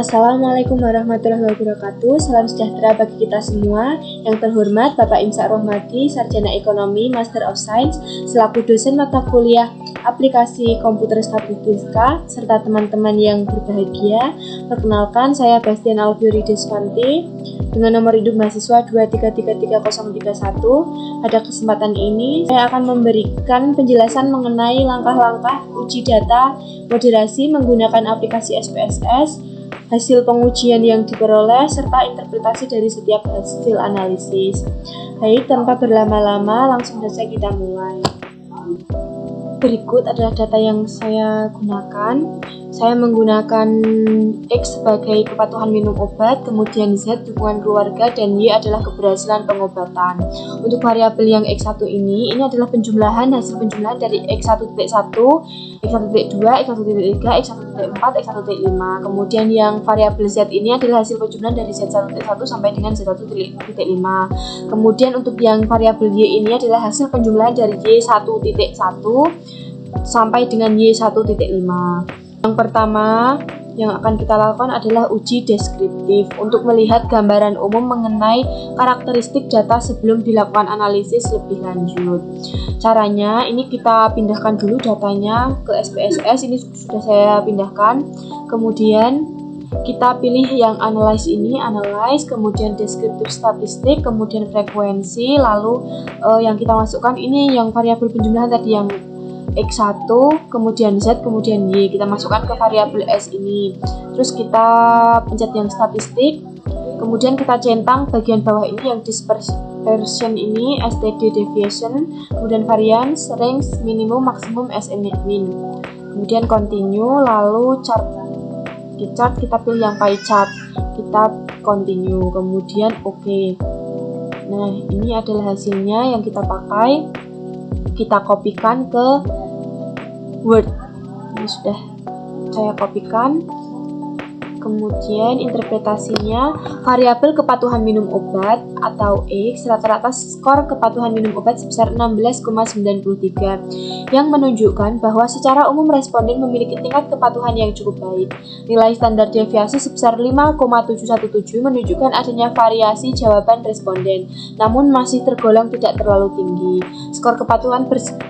Assalamualaikum warahmatullahi wabarakatuh. Salam sejahtera bagi kita semua. Yang terhormat Bapak Imsak Rohmadi, Sarjana Ekonomi, Master of Science, selaku dosen mata kuliah Aplikasi Komputer Statistika, serta teman-teman yang berbahagia. Perkenalkan, saya Bastian Alfiuri Desvanti dengan nomor induk mahasiswa 2333031. Pada kesempatan ini, saya akan memberikan penjelasan mengenai langkah-langkah uji data moderasi menggunakan aplikasi SPSS, hasil pengujian yang diperoleh, serta interpretasi dari setiap hasil analisis. Baik, tanpa berlama-lama, langsung saja kita mulai. Berikut adalah data yang saya gunakan. Saya menggunakan X sebagai kepatuhan minum obat, kemudian Z dukungan keluarga, dan Y adalah keberhasilan pengobatan. Untuk variabel yang X1 ini adalah penjumlahan hasil penjumlahan dari X1.1, X1.2, X1.3, X1.4, X1.5. Kemudian yang variabel Z ini adalah hasil penjumlahan dari Z1.1 sampai dengan Z1.5. Kemudian untuk yang variabel Y ini adalah hasil penjumlahan dari Y1.1 sampai dengan Y1.5. Yang pertama yang akan kita lakukan adalah uji deskriptif untuk melihat gambaran umum mengenai karakteristik data sebelum dilakukan analisis lebih lanjut. Caranya, ini kita pindahkan dulu datanya ke SPSS, ini sudah saya pindahkan. Kemudian kita pilih yang analyze ini, analyze, kemudian deskriptif statistik, kemudian frekuensi, lalu yang kita masukkan ini yang variabel penjumlahan tadi yang X1, kemudian Z, kemudian Y. Kita masukkan ke variabel S ini. Terus kita pencet yang statistik. Kemudian kita centang bagian bawah ini yang dispersion ini, STD deviation, kemudian variance, range, minimum, maksimum, SN min. Kemudian continue, lalu chart. Di chart kita pilih yang pie chart. Kita continue, kemudian OK. Nah, ini adalah hasilnya yang kita pakai. Kita kopikan ke Word. Ini sudah saya kopikan. Kemudian interpretasinya, variabel kepatuhan minum obat atau X, rata-rata skor kepatuhan minum obat sebesar 16,93 yang menunjukkan bahwa secara umum responden memiliki tingkat kepatuhan yang cukup baik. Nilai standar deviasi sebesar 5,717 menunjukkan adanya variasi jawaban responden, namun masih tergolong tidak terlalu tinggi. Skor kepatuhan berkisar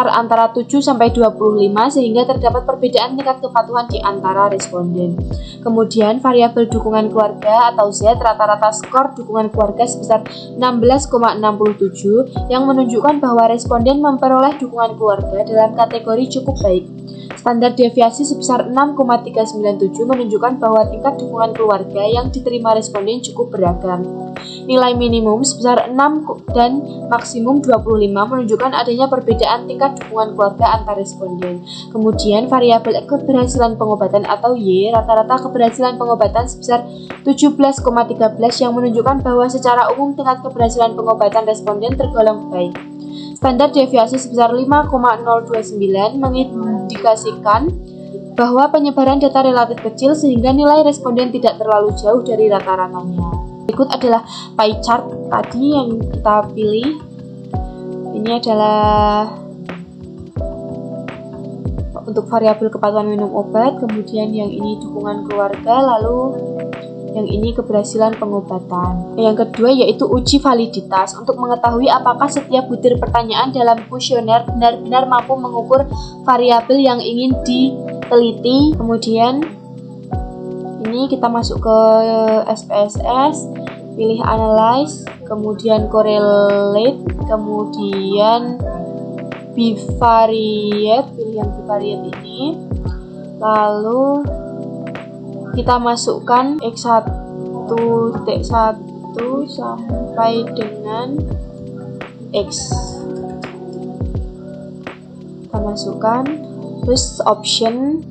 antara 7 sampai 25 sehingga terdapat perbedaan tingkat kepatuhan di antara responden. Kemudian variabel dukungan keluarga atau Z, rata-rata skor dukungan keluarga sebesar 16,67 yang menunjukkan bahwa responden memperoleh dukungan keluarga dalam kategori cukup baik. Standar deviasi sebesar 6,397 menunjukkan bahwa tingkat dukungan keluarga yang diterima responden cukup beragam. Nilai minimum sebesar 6 dan maksimum 25 menunjukkan adanya perbedaan tingkat dukungan keluarga antar responden. Kemudian variabel keberhasilan pengobatan atau Y, rata-rata keberhasilan pengobatan sebesar 17,13 yang menunjukkan bahwa secara umum tingkat keberhasilan pengobatan responden tergolong baik. Standar deviasi sebesar 5,029 mengindikasikan bahwa penyebaran data relatif kecil sehingga nilai responden tidak terlalu jauh dari rata-ratanya. Berikut adalah pie chart tadi yang kita pilih. Ini adalah untuk variabel kepatuhan minum obat, kemudian yang ini dukungan keluarga, lalu yang ini keberhasilan pengobatan. Yang kedua yaitu uji validitas untuk mengetahui apakah setiap butir pertanyaan dalam kuesioner benar-benar mampu mengukur variabel yang ingin diteliti. Kemudian ini kita masuk ke SPSS, pilih analyze, kemudian correlate, kemudian bivariate, pilih yang bivariate ini, lalu kita masukkan X1.1 sampai dengan X. Kita masukkan, terus optionnya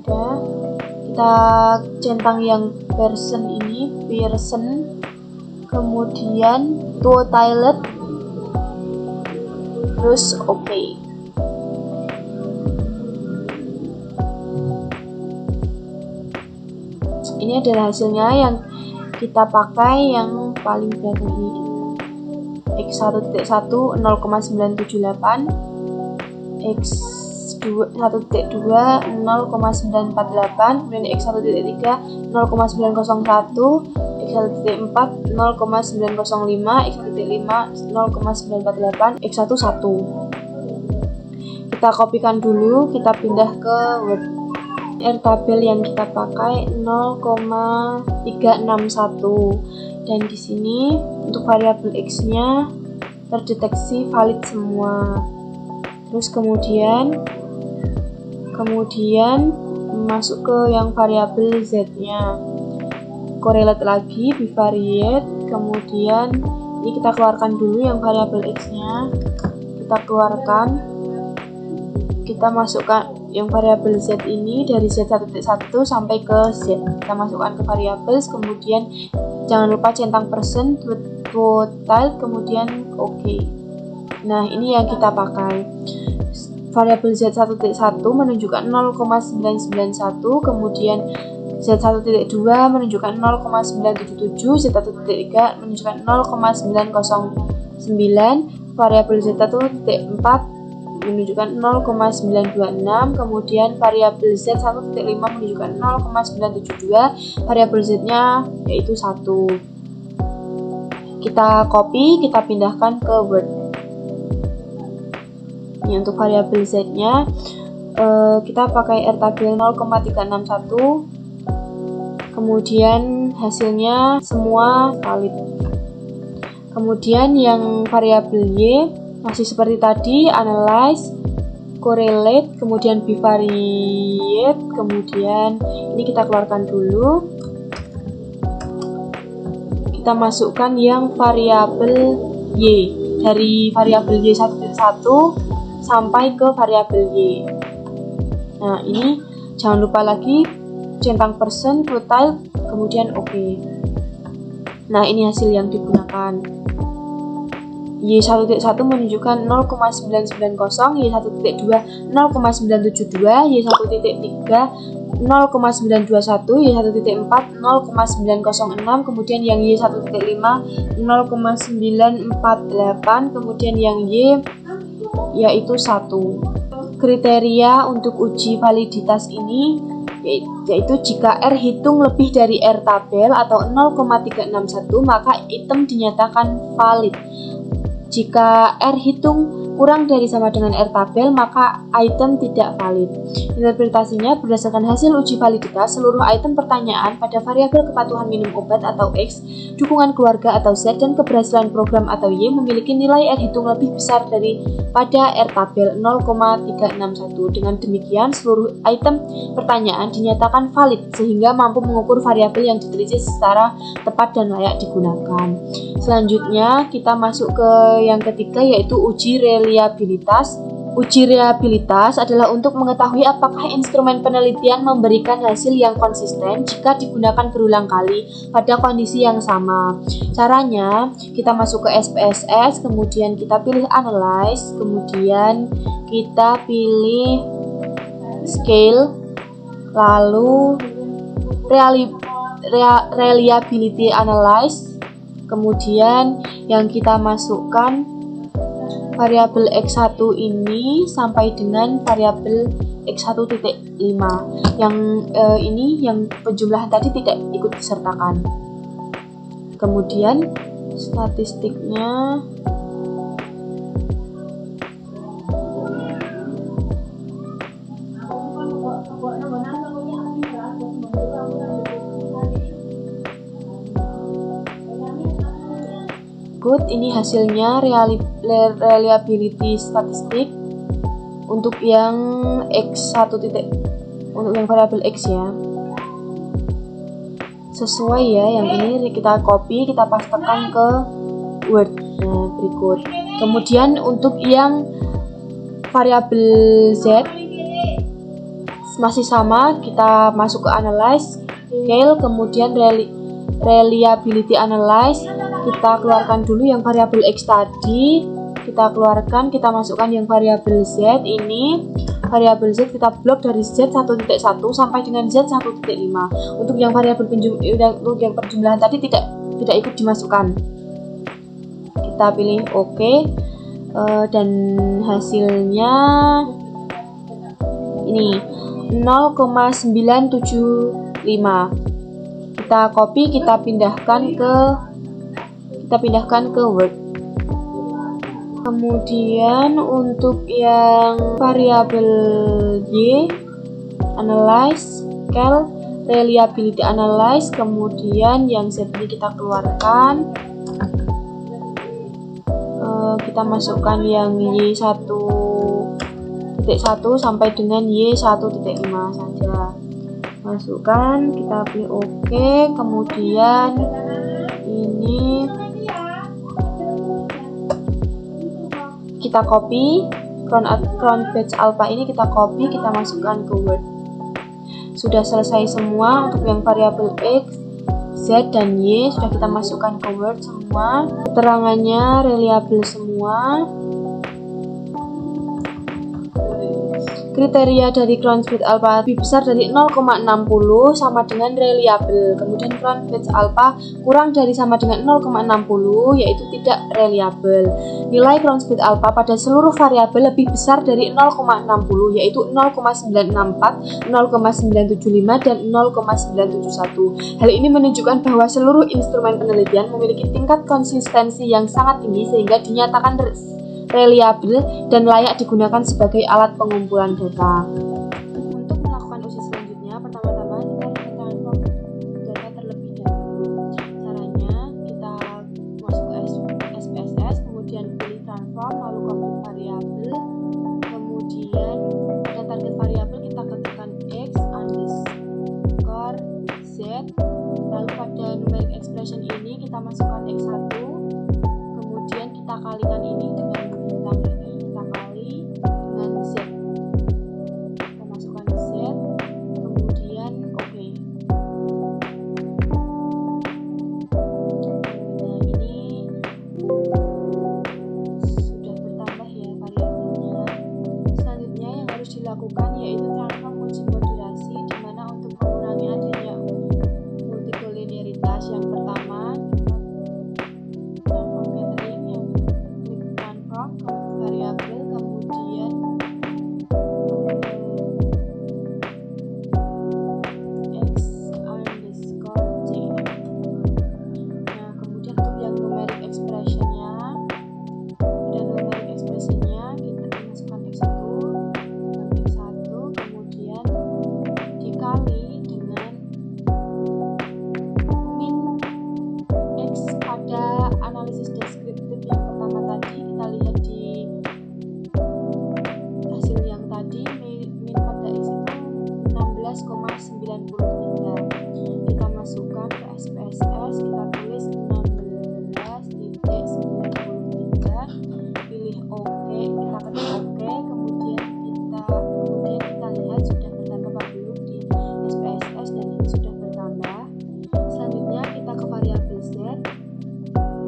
udah. Kita centang yang Pearson ini, kemudian toilet, terus OK. Ini adalah hasilnya yang kita pakai yang paling belakang ini. X1.1 0,978, X x1.2 0,948, kemudian x1.3 0,901, x1.4 0,905, x1.5 0,948, x1 1. Kita kopikan dulu, kita pindah ke Word. Tabel yang kita pakai 0,361, dan di sini untuk variabel x-nya terdeteksi valid semua. Terus kemudian masuk ke yang variabel z-nya, correlate lagi, bivariate, kemudian ini kita keluarkan dulu yang variabel x-nya, kita keluarkan, kita masukkan yang variabel z ini dari z1.1 sampai ke z, kita masukkan ke variabel, kemudian jangan lupa centang persen, total, kemudian oke. Nah, ini yang kita pakai. Variabel z1.1 menunjukkan 0,991, kemudian z1.2 menunjukkan 0,977, z1.3 menunjukkan 0,909, variabel z1.4 menunjukkan 0,926, kemudian variabel z1.5 menunjukkan 0,972, variabel z-nya yaitu 1. Kita copy, kita pindahkan ke Word. Ini untuk variabel z-nya kita pakai tabel 0,361, kemudian hasilnya semua valid. Kemudian yang variabel y masih seperti tadi, analyze, correlate, kemudian bivariate, kemudian ini kita keluarkan dulu. Kita masukkan yang variabel y, dari variabel y1.1 sampai ke variabel y. Nah, ini jangan lupa lagi centang persen, total, kemudian oke. Nah, ini hasil yang digunakan. Y1.1 menunjukkan 0,990, Y1.2 0,972, Y1.3 0,921, Y1.4 0,906, kemudian yang Y1.5 0,948, kemudian yang Y yaitu 1. Kriteria untuk uji validitas ini yaitu jika R hitung lebih dari R tabel atau 0,361 maka item dinyatakan valid. Jika R hitung kurang dari sama dengan R tabel, maka item tidak valid. Interpretasinya, berdasarkan hasil uji validitas, seluruh item pertanyaan pada variabel kepatuhan minum obat atau X, dukungan keluarga atau Z, dan keberhasilan program atau Y memiliki nilai R hitung lebih besar daripada R tabel 0,361. Dengan demikian, seluruh item pertanyaan dinyatakan valid sehingga mampu mengukur variabel yang diteliti secara tepat dan layak digunakan. Selanjutnya, kita masuk ke yang ketiga, yaitu uji reliabilitas. Uji reliabilitas adalah untuk mengetahui apakah instrumen penelitian memberikan hasil yang konsisten jika digunakan berulang kali pada kondisi yang sama. Caranya, kita masuk ke SPSS, kemudian kita pilih Analyze, kemudian kita pilih Scale, lalu Reliability Analyze. Kemudian yang kita masukkan variabel X1 ini sampai dengan variabel X1.5. Yang ini yang penjumlahan tadi tidak ikut disertakan. Kemudian statistiknya good. Ini hasilnya reliability statistik untuk yang X1 untuk yang variabel X ya. Sesuai ya, yang ini kita copy, kita pastekan ke Word. Nah, berikut. Kemudian untuk yang variabel Z masih sama, kita masuk ke Analyze, Scale, kemudian Reliability Analyze. Kita keluarkan dulu yang variabel X tadi, kita keluarkan, kita masukkan yang variabel Z ini. Variabel Z kita blok dari Z1.1 sampai dengan Z1.5. Untuk yang variabel untuk yang perjumlahan tadi tidak ikut dimasukkan. Kita pilih OK, dan hasilnya ini 0,975. Kita copy, kita pindahkan ke Word. Kemudian untuk yang variabel Y, analyze, cal, reliability analyze, kemudian yang Z ini kita keluarkan. Kita masukkan yang Y1.1 sampai dengan Y1.5 saja. Masukkan, kita pilih OK, kemudian ini kita copy, crown batch alpha ini kita copy, kita masukkan ke Word. Sudah selesai semua untuk yang variabel X, Z, dan Y, sudah kita masukkan ke Word semua. Keterangannya reliable semua. Kriteria dari crown batch alpha lebih besar dari 0,60 sama dengan reliable. Kemudian crown batch alpha kurang dari sama dengan 0,60 yaitu tidak reliable. Nilai crown batch alpha pada seluruh variabel lebih besar dari 0,60 yaitu 0,964, 0,975 dan 0,971. Hal ini menunjukkan bahwa seluruh instrumen penelitian memiliki tingkat konsistensi yang sangat tinggi sehingga dinyatakan reliable dan layak digunakan sebagai alat pengumpulan data. Untuk melakukan uji selanjutnya, pertama-tama kita harus transform data terlebih dahulu. Caranya, kita masuk ke SPSS, kemudian pilih transform, lalu compute variabel, kemudian pada target variabel kita ketikkan X underscore Z, lalu pada numeric expression ini kita masukkan X1, kemudian kita kalikan ini dengan bintang ini, kita kali dengan Z, kita masukkan Z, kemudian OK. Nah, ini sudah bertambah ya variabelnya. Selanjutnya yang harus dilakukan yaitu transform uji moderasi, di mana untuk mengurangi adanya multicollinearitas. Yang pertama variabel, kemudian X underscore Z. Nah, kemudian untuk yang numeric expressionnya kita masukkan X1, kemudian dikali dengan min X pada analisis deskriptif yang pertama tadi. Kita lihat di hasil yang tadi, min pada X itu 16,93. Kita masukkan ke SPSS, kita tulis 16.93, pilih OK, kita ketik OK, kemudian kita lihat sudah bertambah apa belum di SPSS, dan ini sudah bertambah. Selanjutnya kita ke variabel Z.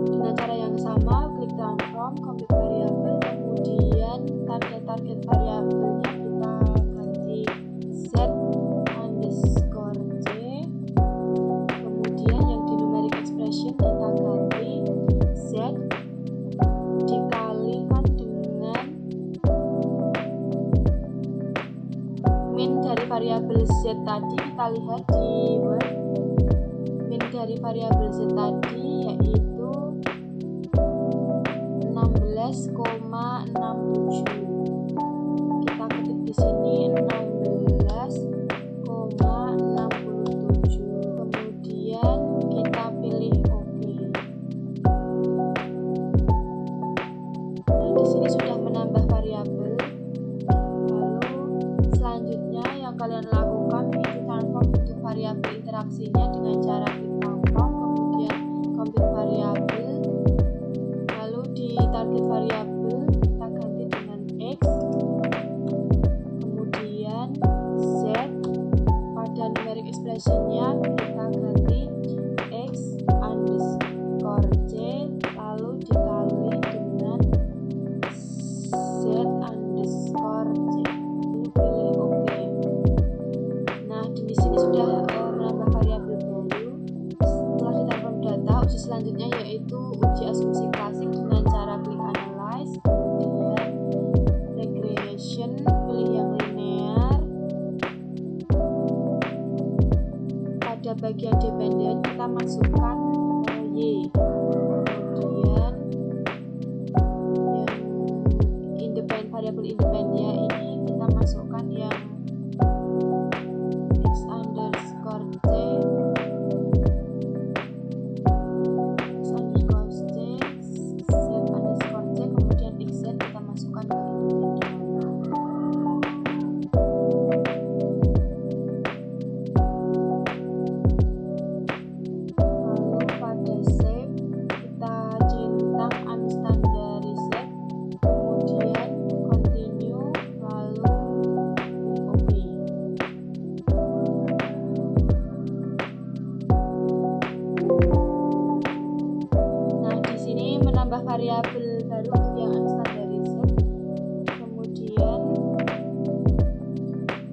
Dengan cara yang sama, klik transform, compute variabel, kemudian target variabelnya kita ganti Z underscore Z, kemudian yang di numeric expression kita ganti Z dikalikan dengan min dari variabel Z tadi. Kita lihat di Word, min dari variabel Z tadi yaitu 16,67. Kita ketik di sini 16,67. Kemudian kita pilih OK. Nah, di sini sudah menambah variabel. Lalu selanjutnya yang kalian lakukan itu transform untuk variabel interaksinya dengan cara klik transform, kemudian compute variabel. Lalu di target variabel kita ganti dengan X, kemudian Z, pada numeric expressionnya kita ganti X underscore Z, lalu dikali dengan Z underscore Z. Pilih OK. Nah, di sini sudah menambah variabel baru. Setelah ditransform data, uji selanjutnya yaitu uji asumsi klasik dengan cara klik analyze, kemudian regression, pilih yang linear, bagian dependen kita masukkan Y, kemudian yang variabel independennya ini kita masukkan yang x underscore c, z underscore c, kemudian xz kita masukkan ke independen. Lalu pada save kita centang unstandarized, kemudian continue, lalu OK. Nah, di sini menambah variabel baru untuk yang unstandarized, kemudian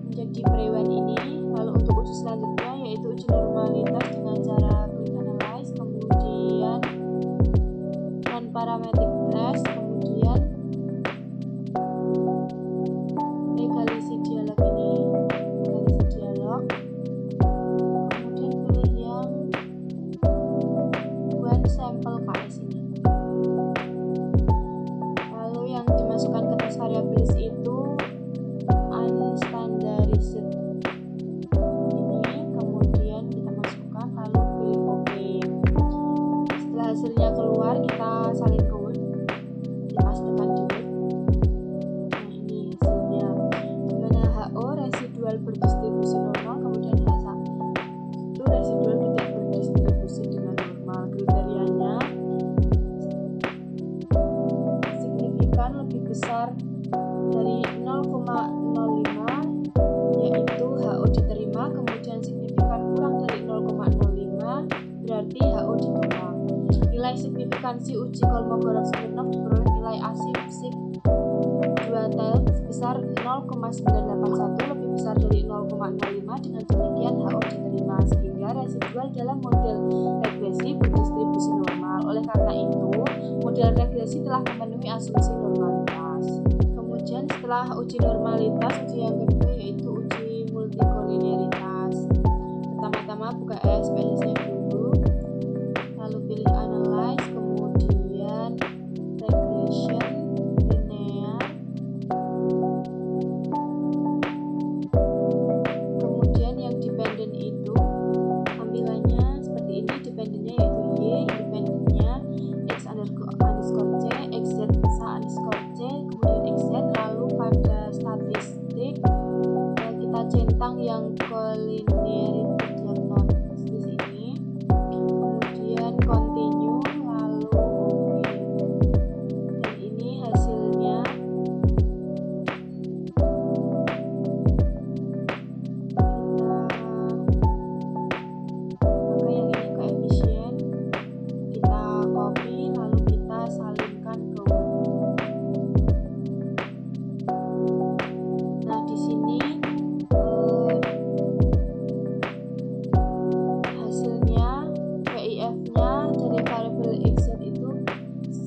menjadi pre1 ini. Lalu untuk uji selanjutnya yaitu uji normalitas dengan cara quick analyze, kemudian non parametric test, kemudian legalisi dialog ini, legalisi dialog, kemudian pilih yang one sample KS ini. Lalu yang dimasukkan ke test variables itu unstandarized ini, kemudian kita masukkan, lalu pilih OK. Setelah hasilnya keluar kita salin ke Word, dipastikan di Word. Nah, ini hasilnya, dimana HO residual berdistribusi normal, kemudian H1 itu residual tidak berdistribusi dengan normal. Kriterianya signifikan lebih besar dari 0,05 yaitu HO diterima, kemudian signifikan kurang dari 0,05 berarti HO ditolak. Nilai signifikansi uji Kolmogorov-Smirnov diperoleh nilai asymmetric dua tail sebesar 0,981 lebih besar dari 0,05, dengan demikian HO diterima, sehingga residual dalam model regresi berdistribusi normal. Oleh karena itu, model regresi telah memenuhi asumsi normalitas. Kemudian setelah uji normalitas, uji yang kedua yaitu uji multikolinearitas. Pertama-tama buka SPSS-nya dulu, lalu pilih analyze, kemudian regression linear, kemudian yang dependent itu tampilannya seperti ini. Dependennya yaitu Y, independennya x underscore c, xz underscore c, kemudian xz. Lalu pada statistik kita centang yang collinearity diagnosis di sini, kemudian continue, lalu OK. Dan ini hasilnya. Maka yang ini koefisien kita copy, lalu kita salinkan ke Word. Nah, di sini hasilnya VIF-nya dari variabel xz itu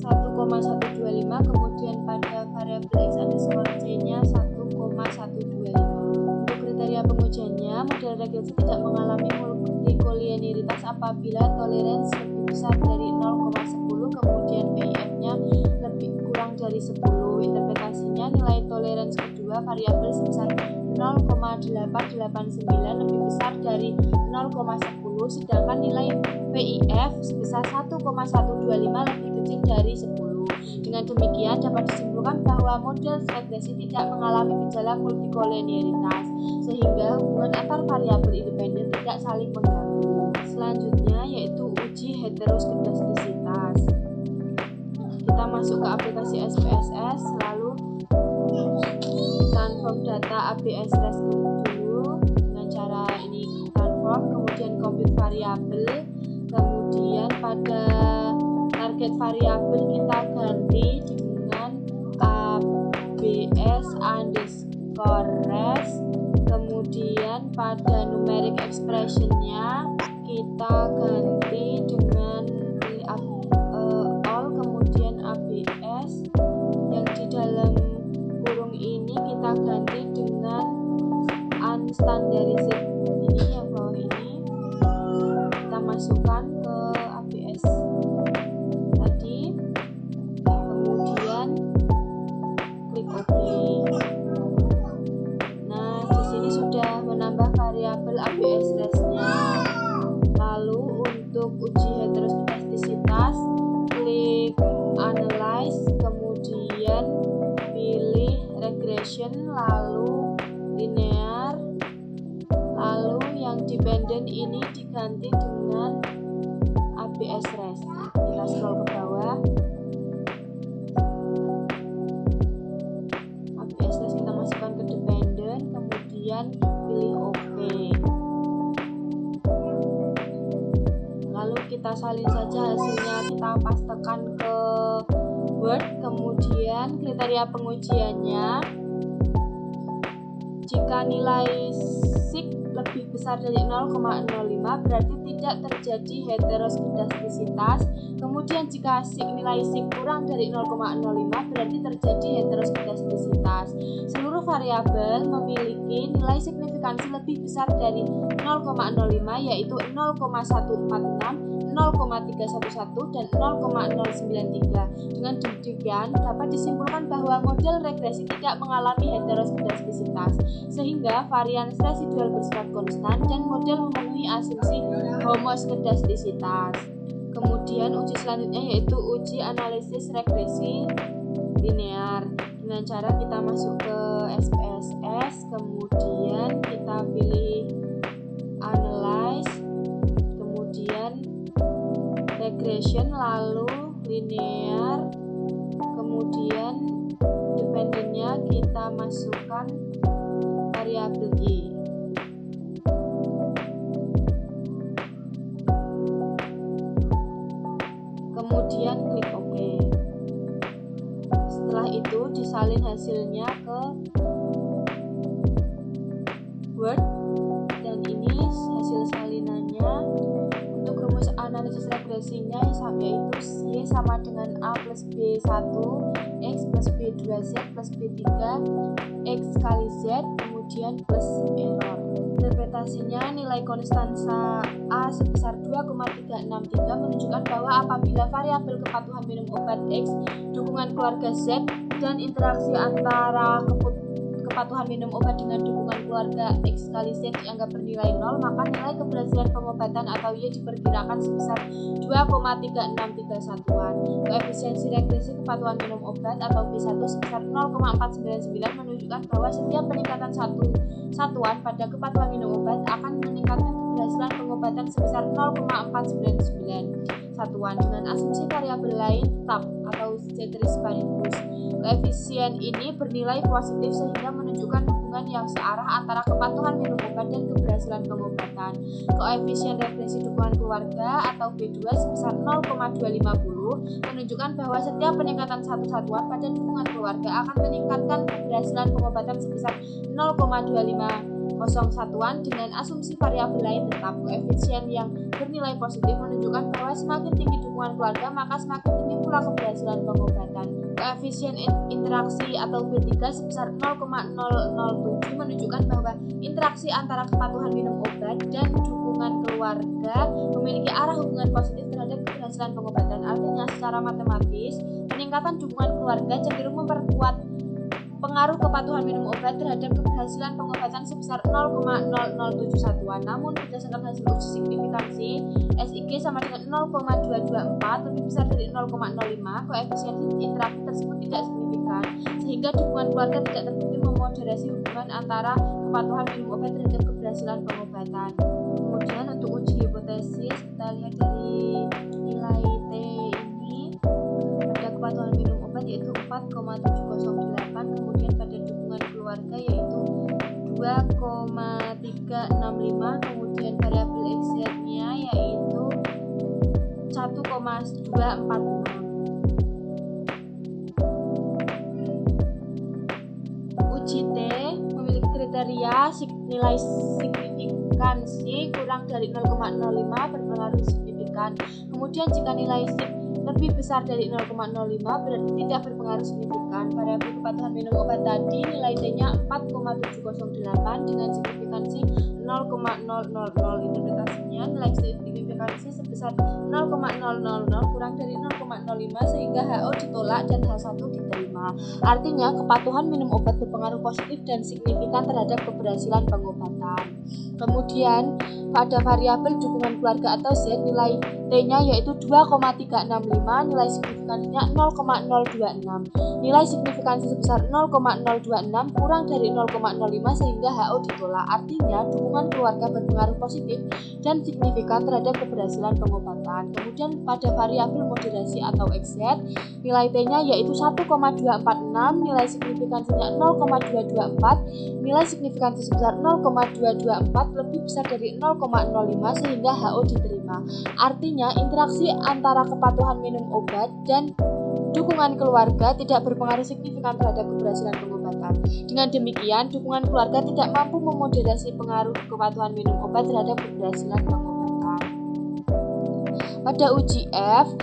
1,125, kemudian pada variabel x underscore c-nya 1,125. Untuk kriteria pengujiannya, model regresi tidak mengalami multikolinearitas apabila toleransi lebih besar dari 0,10, kemudian VIF-nya lebih kurang dari 10. Interpretasinya, nilai toleransi kedua variabel sebesar 0,889 lebih besar dari 0,10, sedangkan nilai VIF sebesar 1,125 lebih kecil dari 10. Dengan demikian dapat disimpulkan bahwa model regresi tidak mengalami gejala multikolinearitas, sehingga hubungan antar variabel independen tidak saling mengganggu. Selanjutnya yaitu uji heteroskedastisitas. Kita masuk ke aplikasi SPSS, lalu transform data ABS REST dulu dengan cara ini, transform, kemudian compute variabel, kemudian pada target variabel kita ganti dengan ABS underscore REST, kemudian pada numeric expressionnya kita ganti dengan all, kemudian ABS yang di dalam kurung ini kita ganti dengan unstandarized, ini yang bawah ini. dan ini diganti dengan ABS rest. Kita scroll ke bawah. ABS rest kita masukkan ke dependent, kemudian pilih OK. Lalu kita salin saja hasilnya, kita pastekan ke Word, kemudian kriteria pengujiannya. Jika nilai sig lebih besar dari 0,05 berarti tidak terjadi heteroskedastisitas. Kemudian jika nilai sig kurang dari 0,05 berarti terjadi heteroskedastisitas. Seluruh variabel memiliki nilai signifikansi lebih besar dari 0,05 yaitu 0,146, 0,311 dan 0,093. Dengan demikian dapat disimpulkan bahwa model regresi tidak mengalami heteroskedastisitas, sehingga varians residual bersifat konstan dan model memenuhi asumsi homoskedastisitas. Kemudian uji selanjutnya yaitu uji analisis regresi linear. Dengan cara kita masuk ke SPSS, kemudian kita pilih analyze, kemudian regression, lalu linear, kemudian dependennya kita masukkan variabel Y. Kemudian klik OK. Setelah itu disalin hasilnya ke Word, dan ini hasil salinannya. Untuk rumus analisis regresinya yaitu Y sama dengan A plus B1 X plus B2Z plus B3 X kali Z, kemudian plus error. Interpretasinya nilai konstansa A sebesar 2,363 menunjukkan bahwa apabila variabel kepatuhan minum obat X, dukungan keluarga Z, dan interaksi antara kepatuhan minum obat dengan dukungan keluarga X kali Z dianggap bernilai 0, maka nilai keberhasilan pengobatan atau Y diperkirakan sebesar 2,363 satuan. Koefisiensi regresi kepatuhan minum obat atau B1 sebesar 0,499 menunjukkan bahwa setiap peningkatan satuan pada kepatuhan minum obat akan meningkatkan keberhasilan pengobatan sebesar 0,499 satuan dengan asumsi variabel lain tetap atau ceteris paribus. Koefisien ini bernilai positif sehingga menunjukkan hubungan yang searah antara kepatuhan minum obat dan keberhasilan pengobatan. Koefisien regresi dukungan keluarga atau B2 sebesar 0,250 menunjukkan bahwa setiap peningkatan satu satuan pada dukungan keluarga akan meningkatkan keberhasilan pengobatan sebesar 0,250 satuan dengan asumsi variabel lain tetap. Koefisien yang bernilai positif menunjukkan bahwa semakin tinggi dukungan keluarga maka semakin tinggi pula keberhasilan pengobatan. Koefisien interaksi atau B3 sebesar 0,007 menunjukkan bahwa interaksi antara kepatuhan minum obat dan dukungan keluarga memiliki arah hubungan positif terhadap keberhasilan pengobatan. Artinya secara matematis, peningkatan dukungan keluarga cenderung memperkuat pengaruh kepatuhan minum obat terhadap keberhasilan pengobatan sebesar 0,007 satuan. Namun berdasarkan hasil uji signifikansi, SIG sama dengan 0,224 lebih besar dari 0,05, koefisien interaksi tersebut tidak signifikan, sehingga dukungan keluarga tidak terbukti memoderasi hubungan antara kepatuhan minum obat terhadap keberhasilan pengobatan. Kemudian untuk uji hipotesis, kita lihat dari nilai T ini pada kepatuhan minum obat yaitu 4,708, kemudian pada dukungan keluarga yaitu 2,365, kemudian variabel X-nya yaitu 1,246. Uji T memiliki kriteria nilai signifikansi kurang dari 0,05 berpengaruh signifikan. Kemudian jika nilai sig lebih besar dari 0,05 berarti tidak berpengaruh signifikan. Variabel kepatuhan minum obat tadi nilai T-nya 4,708 dengan signifikansi 0,000. Interpretasinya nilai signifikansi sebesar 0,000 kurang dari 0,05 sehingga HO ditolak dan H1 diterima. Artinya kepatuhan minum obat berpengaruh positif dan signifikan terhadap keberhasilan pengobatan. Kemudian pada variabel dukungan keluarga atau Z, nilai T-nya yaitu 2,365, nilai signifikansinya 0,026. Nilai signifikansi sebesar 0,026 kurang dari 0,05 sehingga HO ditolak. Artinya dukungan keluarga berpengaruh positif dan signifikan terhadap keberhasilan pengobatan. Kemudian pada variabel moderasi atau XZ, nilai T-nya yaitu 1,246, nilai signifikansinya 0,224, nilai signifikansi sebesar 0,224 lebih besar dari 0,05 sehingga HO diterima. Artinya interaksi antara kepatuhan minum obat dan dukungan keluarga tidak berpengaruh signifikan terhadap keberhasilan pengobatan. Dengan demikian, dukungan keluarga tidak mampu memoderasi pengaruh kepatuhan minum obat terhadap keberhasilan pengobatan. Pada uji F,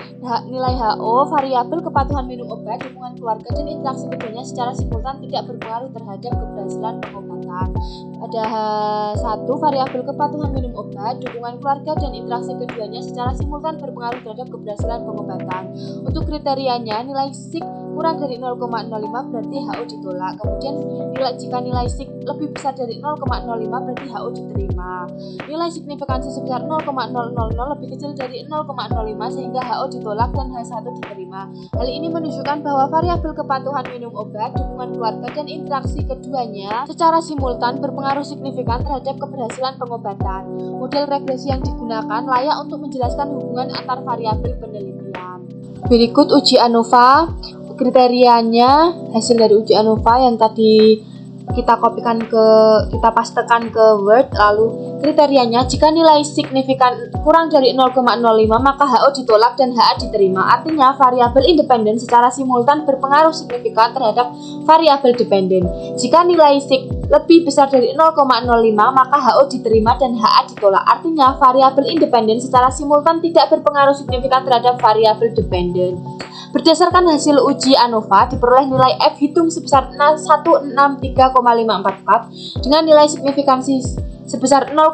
nilai HO, variabel kepatuhan minum obat, dukungan keluarga, dan interaksi keduanya secara simultan tidak berpengaruh terhadap keberhasilan pengobatan. Pada H1, variabel kepatuhan minum obat, dukungan keluarga, dan interaksi keduanya secara simultan berpengaruh terhadap keberhasilan pengobatan. Untuk kriterianya, nilai sig kurang dari 0,05 berarti HO ditolak. Kemudian jika nilai sig lebih besar dari 0,05 berarti HO diterima. Nilai signifikansi sebesar 0,000 lebih kecil dari 0,05 sehingga HO ditolak dan H1 diterima. Hal ini menunjukkan bahwa variabel kepatuhan minum obat, dukungan keluarga, dan interaksi keduanya secara simultan berpengaruh signifikan terhadap keberhasilan pengobatan. Model regresi yang digunakan layak untuk menjelaskan hubungan antar variabel penelitian. Berikut uji ANOVA. Kriterianya hasil dari uji ANOVA yang tadi kita pastekan ke Word. Lalu kriterianya, jika nilai signifikan kurang dari 0,05 maka HO ditolak dan HA diterima. Artinya variabel independen secara simultan berpengaruh signifikan terhadap variabel dependen. Jika nilai sig lebih besar dari 0,05 maka HO diterima dan HA ditolak. Artinya variabel independen secara simultan tidak berpengaruh signifikan terhadap variabel dependen. Berdasarkan hasil uji ANOVA, diperoleh nilai F hitung sebesar 163,544 dengan nilai signifikansi sebesar 0,000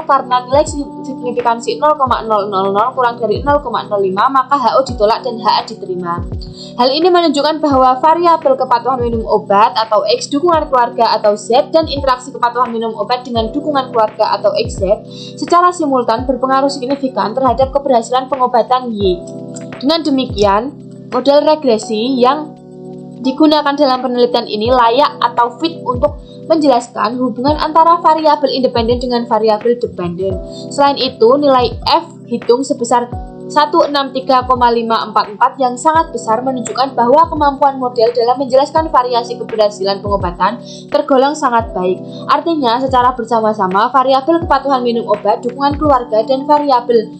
karena nilai signifikansi 0,000 kurang dari 0,05 maka HO ditolak dan HA diterima. Hal ini menunjukkan bahwa variabel kepatuhan minum obat atau X, dukungan keluarga atau Z, dan interaksi kepatuhan minum obat dengan dukungan keluarga atau XZ secara simultan berpengaruh signifikan terhadap keberhasilan pengobatan Y. Dengan demikian, model regresi yang digunakan dalam penelitian ini layak atau fit untuk menjelaskan hubungan antara variabel independen dengan variabel dependen. Selain itu, nilai F hitung sebesar 163,544 yang sangat besar menunjukkan bahwa kemampuan model dalam menjelaskan variasi keberhasilan pengobatan tergolong sangat baik. Artinya, secara bersama-sama, variabel kepatuhan minum obat, dukungan keluarga, dan variabel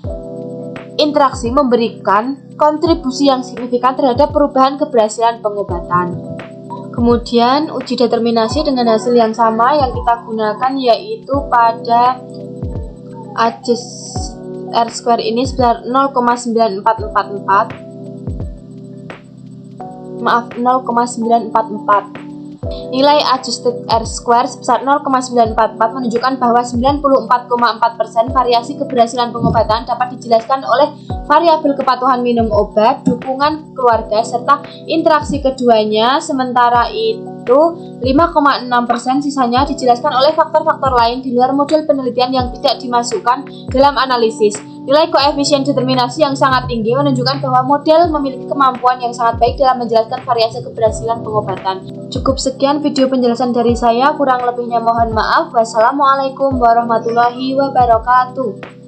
interaksi memberikan kontribusi yang signifikan terhadap perubahan keberhasilan pengobatan. Kemudian uji determinasi dengan hasil yang sama yang kita gunakan yaitu pada adjust R2 ini sebesar 0,9444. Nilai adjusted R2 sebesar 0,944 menunjukkan bahwa 94,4% variasi keberhasilan pengobatan dapat dijelaskan oleh variabel kepatuhan minum obat, dukungan keluarga, serta interaksi keduanya. Sementara itu 5,6% sisanya dijelaskan oleh faktor-faktor lain di luar model penelitian yang tidak dimasukkan dalam analisis. Nilai koefisien determinasi yang sangat tinggi menunjukkan bahwa model memiliki kemampuan yang sangat baik dalam menjelaskan variasi keberhasilan pengobatan. Cukup sekian video penjelasan dari saya, kurang lebihnya mohon maaf. Wassalamualaikum warahmatullahi wabarakatuh.